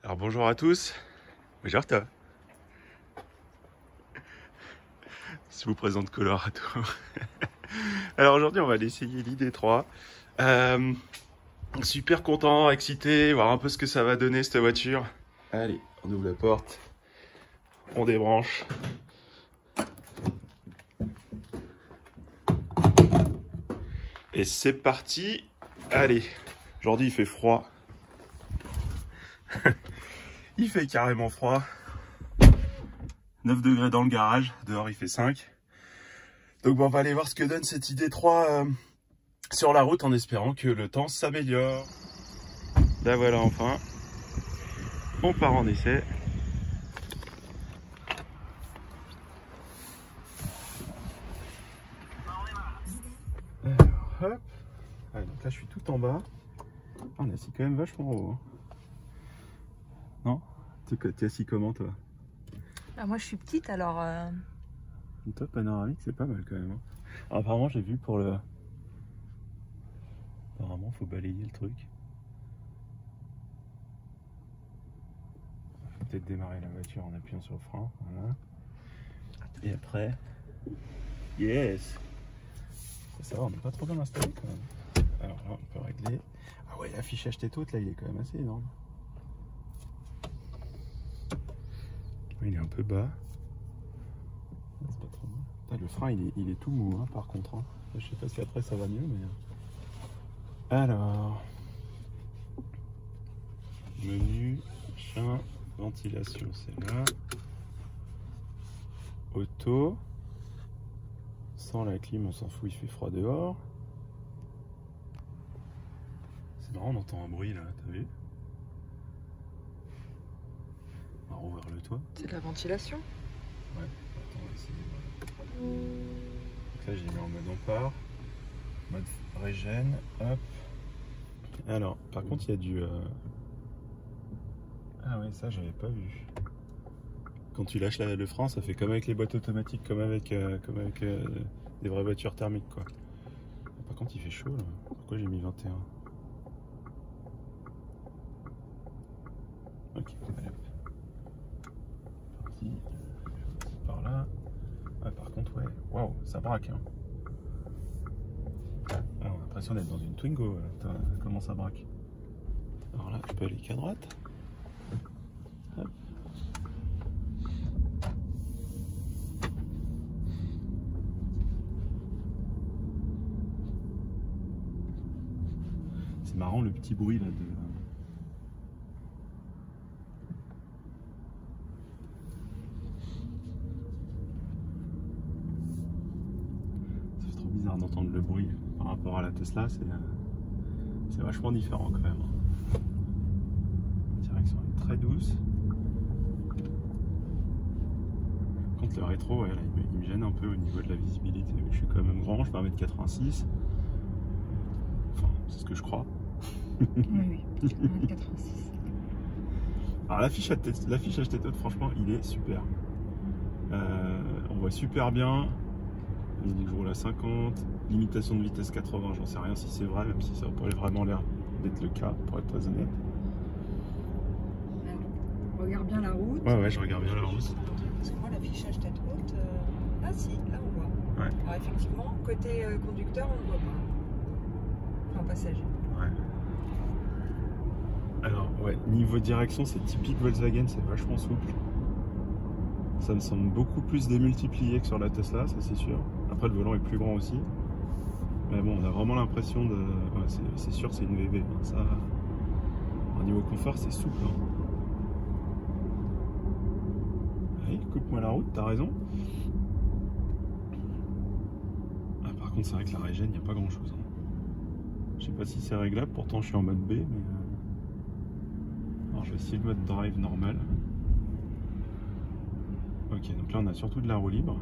Alors bonjour à tous, bonjour toi. Je vous présente Colorado. Alors aujourd'hui on va aller essayer l'ID3. Super content, excité, voir un peu ce que ça va donner cette voiture. Allez, on ouvre la porte, on débranche. Et c'est parti. Allez, aujourd'hui il fait froid. Il fait carrément froid. 9 degrés dans le garage, dehors il fait 5. Donc bon, on va aller voir ce que donne cette ID3 sur la route en espérant que le temps s'améliore. Là voilà, enfin, on part en essai. Alors, hop. Ah, donc là je suis tout en bas. Ah, on est assis quand même vachement haut. Hein. Non? T'es assis comment toi? Ah, moi je suis petite alors. Une top panoramique c'est pas mal quand même. Hein. Alors, apparemment j'ai vu pour le... Apparemment faut balayer le truc. Faut peut-être démarrer la voiture en appuyant sur le frein. Voilà. Et après... Yes! Ça va, on n'est pas trop bien installé quand même. Alors là on peut régler. Ah ouais, l'affichage tête haute là il est quand même assez énorme. Il est un peu bas. C'est pas trop mal. Le frein il est tout mou hein, par contre. Hein. Je sais pas si après ça va mieux mais... Alors... Menu, machin, ventilation c'est là. Auto. Sans la clim on s'en fout, il fait froid dehors. C'est marrant, on entend un bruit là, t'as vu? On va rouvrir le toit. C'est de la ventilation. Ouais, attends, on va essayer. Donc là j'ai mis en mode empare, mode régène, hop. Alors, par contre il y a du... Ah ouais, ça j'avais pas vu. Quand tu lâches le frein, ça fait comme avec les boîtes automatiques, comme avec des vraies voitures thermiques quoi. Par contre il fait chaud là. Pourquoi j'ai mis 21? Ok, allez hop. Parti. Par là. Ah, par contre, ouais, waouh, ça braque. Hein. Ah, on a l'impression d'être dans une Twingo. Comment ça braque? Alors là, je peux aller qu'à droite. Hop. C'est marrant le petit bruit là de. Bizarre d'entendre le bruit par rapport à la Tesla, c'est vachement différent quand même. La direction est très douce. Par contre le rétro, ouais, là, il me gêne un peu au niveau de la visibilité. Je suis quand même grand, je fais 1m86. Enfin, c'est ce que je crois. Oui, 1m86. Alors l'affichage tête haute, franchement, il est super. On voit super bien. Il dit que je roule à 50, limitation de vitesse 80, j'en sais rien si c'est vrai, même si ça pourrait vraiment l'air d'être le cas, pour être très honnête. Regarde bien la route. Ouais, je regarde bien la route. Parce que moi, l'affichage tête haute, ah si, là on voit. Ouais. Alors effectivement, côté conducteur, on ne voit pas. Enfin, passager. Ouais. Alors, ouais, niveau direction, c'est typique Volkswagen, c'est vachement souple. Ça me semble beaucoup plus démultiplié que sur la Tesla, ça c'est sûr. Après, le volant est plus grand aussi. Mais bon, on a vraiment l'impression de... Ouais, c'est sûr, c'est une VV. Hein. Ça, au niveau confort, c'est souple. Hein. Allez, coupe-moi la route, t'as raison. Ah, par contre, c'est vrai que la régène, il n'y a pas grand-chose. Hein. Je sais pas si c'est réglable, pourtant je suis en mode B, mais... Alors, je vais essayer le mode drive normal. Ok, donc là on a surtout de la roue libre.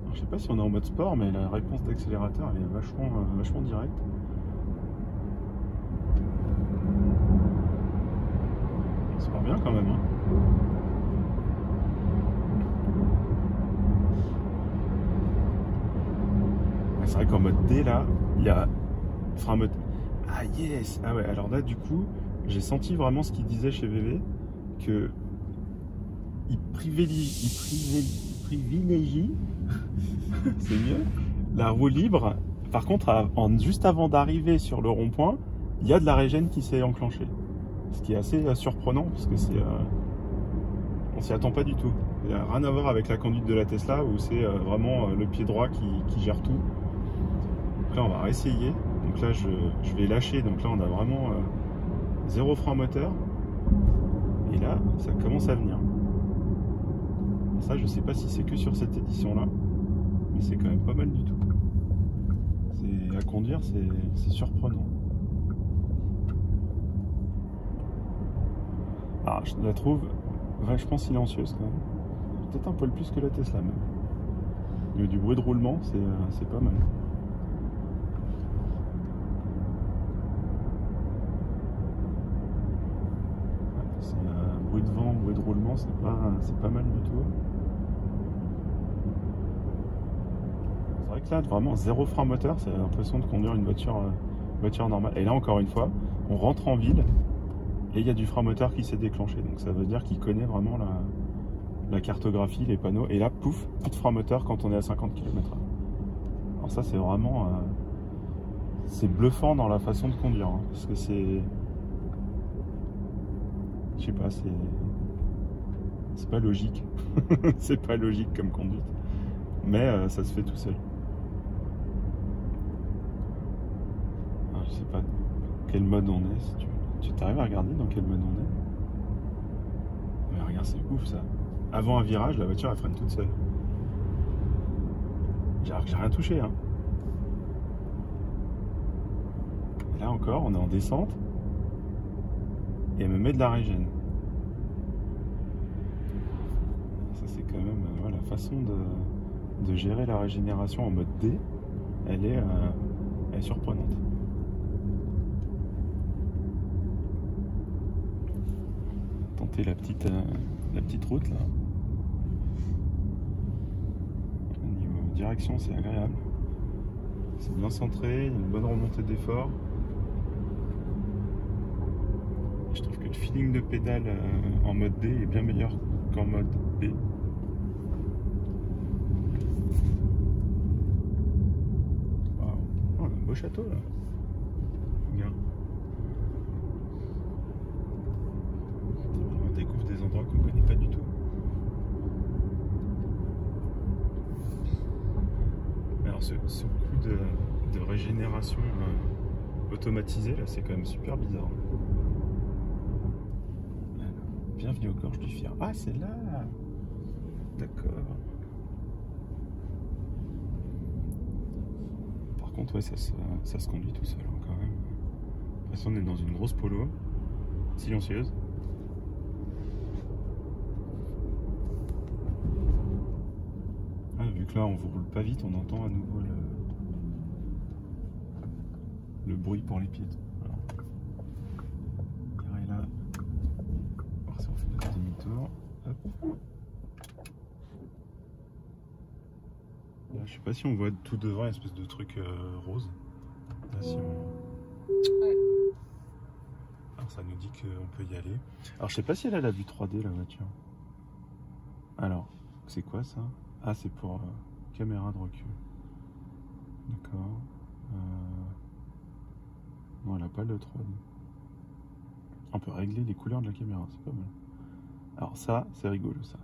Alors, je sais pas si on est en mode sport, mais la réponse d'accélérateur elle est vachement directe. C'est pas bien quand même. Hein. C'est vrai qu'en mode D là, il y a frein mode. Ah yes. Ah ouais. Alors là du coup, j'ai senti vraiment ce qu'il disait chez VV. que il privilégie c'est mieux, la roue libre. Par contre, juste avant d'arriver sur le rond-point, il y a de la régène qui s'est enclenchée. Ce qui est assez surprenant parce que on s'y attend pas du tout. Il n'y a rien à voir avec la conduite de la Tesla où c'est vraiment le pied droit qui gère tout. Donc là, on va réessayer. Donc là, je vais lâcher. Donc là, on a vraiment zéro frein moteur. Et là, ça commence à venir. Ça, je sais pas si c'est que sur cette édition-là, mais c'est quand même pas mal du tout. À conduire, c'est surprenant. Ah, je la trouve vachement silencieuse quand même. Peut-être un peu plus que la Tesla même. Il y a du bruit de roulement, c'est pas mal. C'est un bruit de vent, bruit de roulement, c'est pas mal du tout. C'est vrai que là, vraiment zéro frein moteur, c'est l'impression de conduire une voiture normale. Et là, encore une fois, on rentre en ville et il y a du frein moteur qui s'est déclenché. Donc ça veut dire qu'il connaît vraiment la cartographie, les panneaux. Et là, pouf, plus de frein moteur quand on est à 50 km/h. Alors ça, c'est vraiment... c'est bluffant dans la façon de conduire. Hein, parce que c'est... Je sais pas, c'est pas logique. C'est pas logique comme conduite. Mais ça se fait tout seul. Alors, je sais pas quel mode on est. Si tu t'arrives à regarder dans quel mode on est. Mais regarde, c'est ouf ça. Avant un virage, la voiture elle freine toute seule. J'ai rien touché. Hein. Et là encore, on est en descente. Et elle me met de la régène. Ça c'est quand même la façon de gérer la régénération en mode D. Elle est surprenante. Tenter la petite route là. Au niveau direction, c'est agréable. C'est bien centré, il y a une bonne remontée d'effort. Je trouve que le feeling de pédale en mode D est bien meilleur qu'en mode B. Waouh, on a un beau château là. Regarde. On découvre des endroits qu'on ne connaît pas du tout. Alors ce coup de régénération automatisée là, c'est quand même super bizarre. Bienvenue aux Gorges du Fier. Ah, c'est là. D'accord. Par contre, ouais, ça se conduit tout seul hein, quand même. Après, on est dans une grosse polo, silencieuse. Ah, vu que là, on vous roule pas vite, on entend à nouveau le bruit pour les piétons. Et là. On fait notre demi-tour. Là, je sais pas si on voit tout devant une espèce de truc rose. Là, si on... Ouais. Alors ça nous dit qu'on peut y aller. Alors je sais pas si elle a la vue 3D la voiture. Alors, c'est quoi ça? Ah, c'est pour caméra de recul. D'accord. Non, elle a pas le 3D. On peut régler les couleurs de la caméra, c'est pas mal. Alors ça, c'est rigolo ça.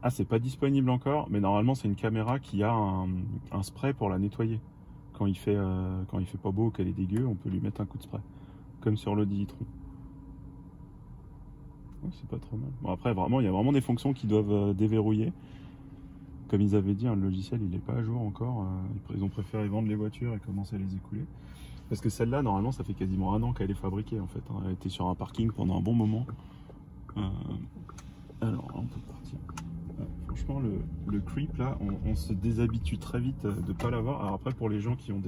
Ah, c'est pas disponible encore, mais normalement c'est une caméra qui a un spray pour la nettoyer. Quand il fait pas beau, qu'elle est dégueu, on peut lui mettre un coup de spray. Comme sur l'Audi e-tron. Ouais, c'est pas trop mal. Bon après, vraiment, il y a vraiment des fonctions qui doivent déverrouiller. Comme ils avaient dit, hein, le logiciel il est pas à jour encore. Ils ont préféré vendre les voitures et commencer à les écouler. Parce que celle-là, normalement, ça fait quasiment 1 an qu'elle est fabriquée, en fait. Hein. Elle était sur un parking pendant un bon moment. Alors, on peut partir. Franchement, le creep, là, on se déshabitue très vite de ne pas l'avoir. Alors après, pour les gens qui ont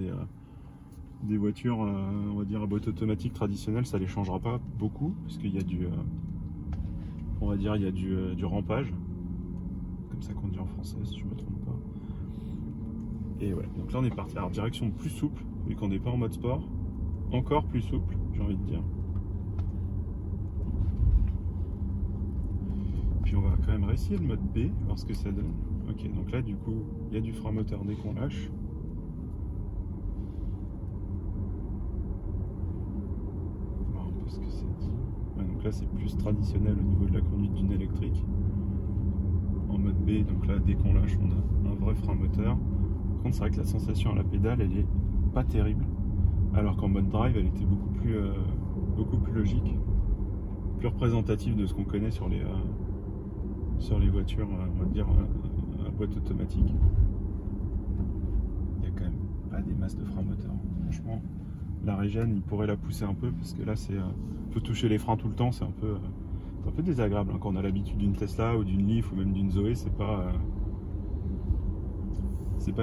des voitures, on va dire, à boîte automatique traditionnelle, ça les changera pas beaucoup. Parce qu'il y a on va dire, il y a du rampage. Comme ça qu'on dit en français, si je ne me trompe pas. Et ouais, donc là, on est parti. Alors, direction plus souple. Vu qu'on n'est pas en mode sport, encore plus souple, j'ai envie de dire. puis on va quand même réessayer le mode B, voir ce que ça donne. Ok, donc là du coup, il y a du frein moteur dès qu'on lâche. On va voir un peu ce que ça dit. Ouais, donc là c'est plus traditionnel au niveau de la conduite d'une électrique. En mode B, donc là dès qu'on lâche on a un vrai frein moteur. Par contre c'est vrai que la sensation à la pédale elle est pas terrible. Alors qu'en mode drive elle était beaucoup plus logique. Plus représentative de ce qu'on connaît sur les voitures, on va dire, à boîte automatique. Il n'y a quand même pas des masses de frein moteur. Franchement, la régène, il pourrait la pousser un peu parce que là, c'est faut toucher les freins tout le temps, c'est un peu désagréable. Hein, quand on a l'habitude d'une Tesla ou d'une Leaf ou même d'une Zoé, c'est pas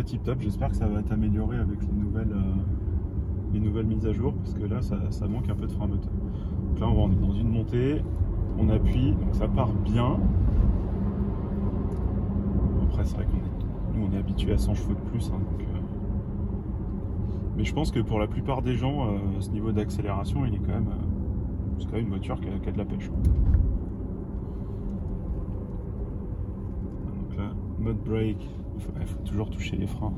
tip top. J'espère que ça va être amélioré avec les nouvelles mises à jour parce que là, ça manque un peu de frein moteur. Donc là, on est dans une montée, on appuie, donc ça part bien. Après, c'est vrai qu'on est habitué à 100 chevaux de plus. Hein, donc, mais je pense que pour la plupart des gens, ce niveau d'accélération, c'est quand même une voiture qui a de la pêche. Donc là, mode brake, il faut toujours toucher les freins.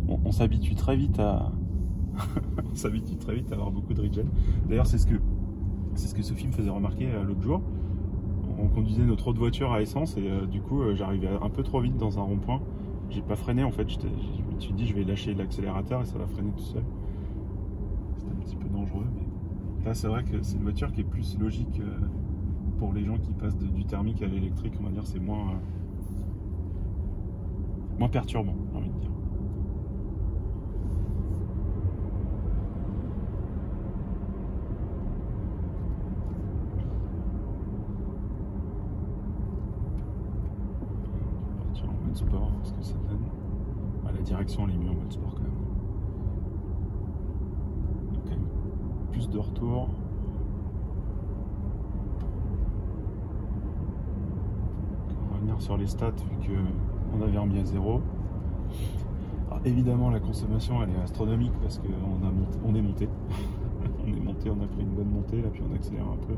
On s'habitue très vite à on s'habitue très vite à avoir beaucoup de regen. D'ailleurs, c'est ce que Sophie me faisait remarquer l'autre jour. On conduisait notre autre voiture à essence et du coup, j'arrivais un peu trop vite dans un rond-point. J'ai pas freiné en fait. Je me suis dit, je vais lâcher l'accélérateur et ça va freiner tout seul. C'était un petit peu dangereux, mais là, c'est vrai que c'est une voiture qui est plus logique pour les gens qui passent du thermique à l'électrique. On va dire, c'est moins perturbant, j'ai envie de dire. Sport, voir ce que ça donne. Ah, la direction elle est mieux en mode sport quand même. Il y a quand même plus de retour. On va revenir sur les stats vu qu'on avait remis à 0. Alors, évidemment la consommation elle est astronomique parce qu'on est monté. On a pris une bonne montée là puis on accélère un peu.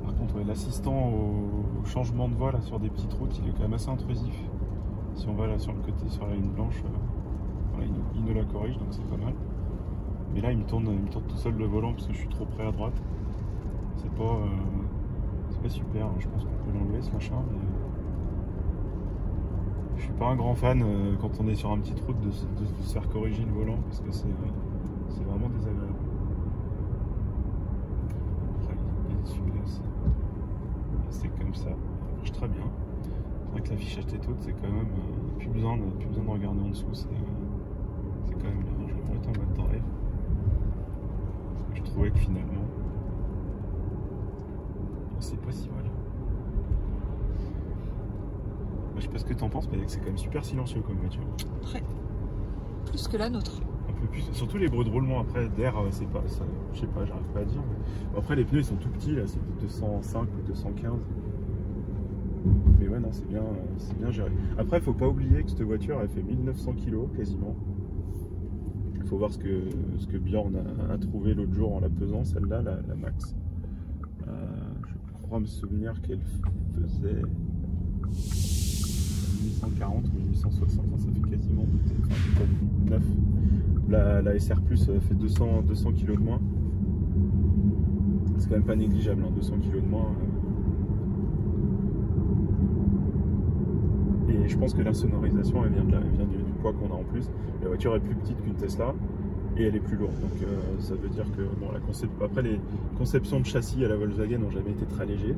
Par contre, ouais, l'assistant au changement de voie là, sur des petites routes, il est quand même assez intrusif. Si on va là sur le côté, sur la ligne blanche, voilà, il nous la corrige, donc c'est pas mal. Mais là, il me tourne tout seul le volant parce que je suis trop près à droite. C'est pas super. Je pense qu'on peut l'enlever ce machin. Mais je suis pas un grand fan quand on est sur une petite route de se faire corriger le volant parce que c'est vraiment désagréable. C'est comme ça, ça marche très bien. C'est vrai que l'affichage tête haute, c'est quand même plus besoin de regarder en dessous, c'est quand même bien. Je vais me mettre en mode drive. Parce que je trouvais que finalement, c'est pas si mal. Je sais pas ce que t'en penses, mais c'est quand même super silencieux comme voiture. Très. Plus que la nôtre. Un peu plus. Surtout les bruits de roulement après d'air, c'est pas ça. Je sais pas, j'arrive pas à dire. Mais... Après les pneus ils sont tout petits là, c'est 205 ou 215. Mais ouais non c'est bien géré. Après faut pas oublier que cette voiture elle fait 1900 kg quasiment. Il faut voir ce que Bjorn a trouvé l'autre jour en la pesant, celle-là, la Max. Je crois me souvenir qu'elle faisait 1840 ou 1860, ça fait quasiment enfin, 9. La SR Plus fait 200 kg de moins. C'est quand même pas négligeable, hein, 200 kg de moins. Et je pense que l'insonorisation elle vient du poids qu'on a en plus. La voiture est plus petite qu'une Tesla et elle est plus lourde. Donc ça veut dire que bon, après les conceptions de châssis à la Volkswagen n'ont jamais été très légers.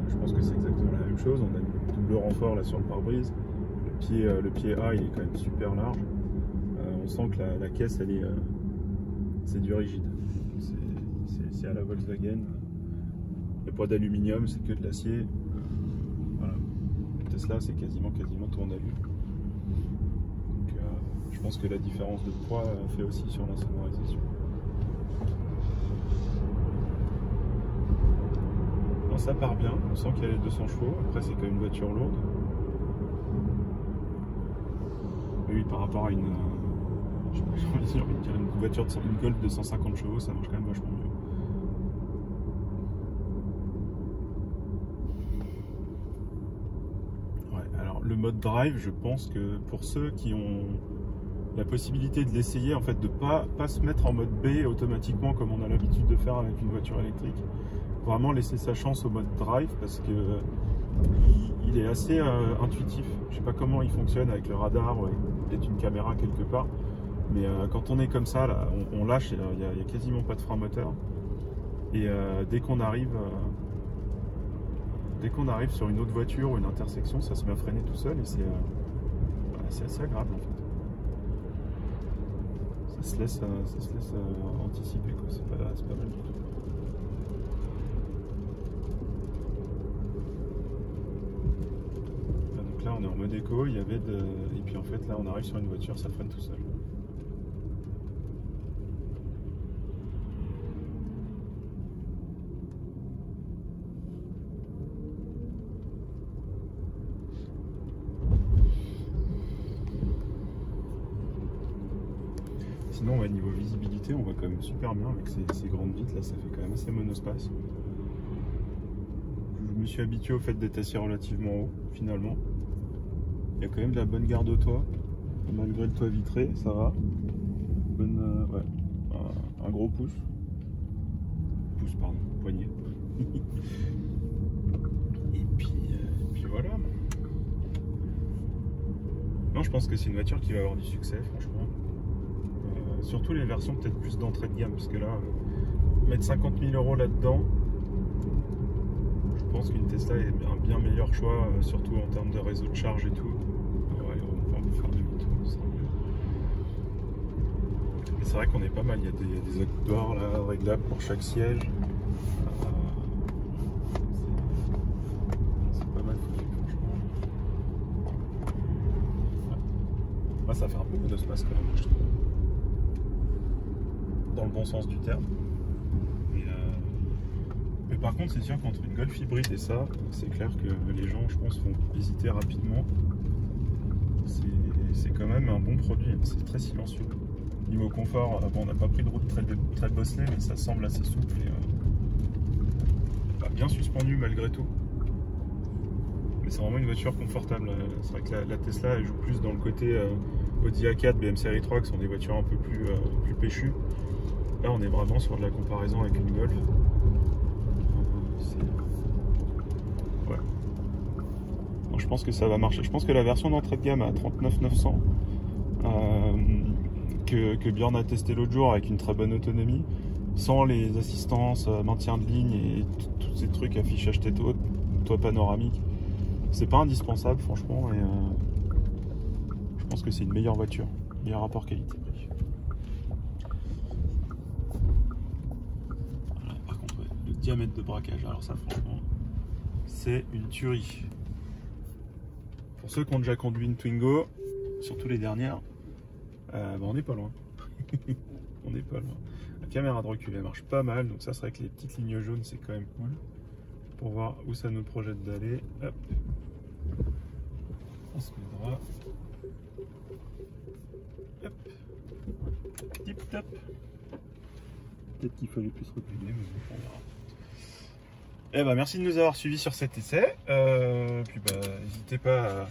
Je pense que c'est exactement la même chose. On a un double renfort là sur le pare-brise. Le pied A il est quand même super large. On sent que la caisse elle est c'est du rigide. C'est à la Volkswagen. Le poids d'aluminium c'est que de l'acier. Voilà. Tesla c'est quasiment tout en alu. Donc je pense que la différence de poids fait aussi sur l'insonorisation. Non, ça part bien, on sent qu'elle est 200 chevaux, après c'est quand même une voiture lourde. Oui, par rapport à une voiture une Golf de 150 chevaux, ça marche quand même vachement mieux. mode drive, je pense que pour ceux qui ont la possibilité de l'essayer, en fait, de pas se mettre en mode B automatiquement comme on a l'habitude de faire avec une voiture électrique, vraiment laisser sa chance au mode drive parce que il est assez intuitif. Je sais pas comment il fonctionne avec le radar ou avec peut-être une caméra quelque part, mais quand on est comme ça, là, on lâche, il y a quasiment pas de frein moteur. Et dès qu'on arrive sur une autre voiture ou une intersection, ça se met à freiner tout seul et c'est assez agréable en fait. Ça se laisse anticiper, quoi. C'est pas mal du tout. Donc là on est en mode éco, il y avait et puis en fait là on arrive sur une voiture, ça freine tout seul. Sinon, ouais, niveau visibilité, on voit quand même super bien avec ces grandes vitres là, ça fait quand même assez monospace. Je me suis habitué au fait d'être assis relativement haut, finalement. Il y a quand même de la bonne garde au toit, malgré le toit vitré, ça va. Ouais, un gros pouce. Pardon, poignet. Et puis voilà. Non, je pense que c'est une voiture qui va avoir du succès, franchement. Surtout les versions peut-être plus d'entrée de gamme, parce que là, mettre 50 000 € là-dedans, je pense qu'une Tesla est un bien meilleur choix, surtout en termes de réseau de charge et tout. Ouais, on peut faire demi-tour, ça sera mieux. Mais c'est vrai qu'on est pas mal, il y a des outdoors là, réglables pour chaque siège. C'est pas mal foutu, franchement. Ouais. Moi, ça fait un peu de space quand même, je trouve. Dans le bon sens du terme. Mais par contre, c'est sûr qu'entre une Golf hybride et ça, c'est clair que les gens, je pense, vont hésiter rapidement. C'est quand même un bon produit, c'est très silencieux. Niveau confort, bon, on n'a pas pris de route très bosselée, mais ça semble assez souple et bien suspendu malgré tout. Mais c'est vraiment une voiture confortable. C'est vrai que la Tesla, elle joue plus dans le côté Audi A4, BM Série 3, qui sont des voitures un peu plus péchues. Là, on est vraiment sur de la comparaison avec une Golf. Ouais. Donc, je pense que ça va marcher. Je pense que la version d'entrée de gamme à 39 900 que Björn a testé l'autre jour avec une très bonne autonomie, sans les assistances, maintien de ligne et tous ces trucs, affichage tête haute, toit panoramique, c'est pas indispensable franchement. Et je pense que c'est une meilleure voiture, meilleur rapport qualité-prix. Diamètre de braquage, alors ça franchement c'est une tuerie. Pour ceux qui ont déjà conduit une Twingo, surtout les dernières, on n'est pas loin. On n'est pas loin. La caméra de recul elle marche pas mal, donc ça c'est vrai que les petites lignes jaunes c'est quand même cool pour voir où ça nous projette d'aller. Hop, on se met droit. Hop, tip top. Peut-être qu'il fallait plus reculer, mais bon, on verra. Eh ben, merci de nous avoir suivis sur cet essai. Puis n'hésitez pas à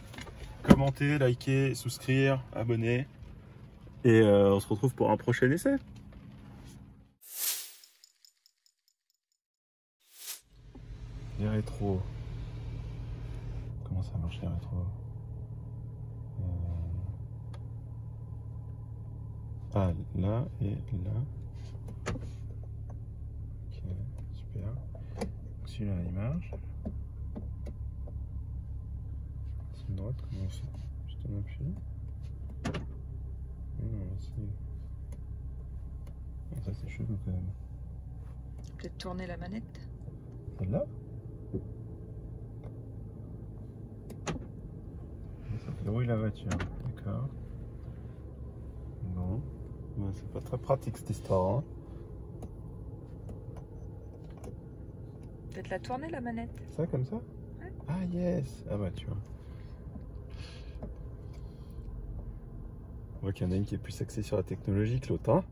commenter, liker, souscrire, abonner. Et on se retrouve pour un prochain essai. Les rétros. Comment ça marche les rétros? Ah, là et là. Ok, super. Celui-là il marche. C'est une droite, comment on fait? Juste un appui. Non, ici. Ah, ça c'est chelou quand même. Peut-être tourner la manette. Celle-là? Ça verrouille la voiture, d'accord. Non, c'est pas très pratique cette histoire. Hein. Peut-être la tourner la manette. Ça comme ça? Ouais. Ah yes. Ah bah tu vois. On voit qu'il y en a une qui est plus axée sur la technologie que l'autre. Hein.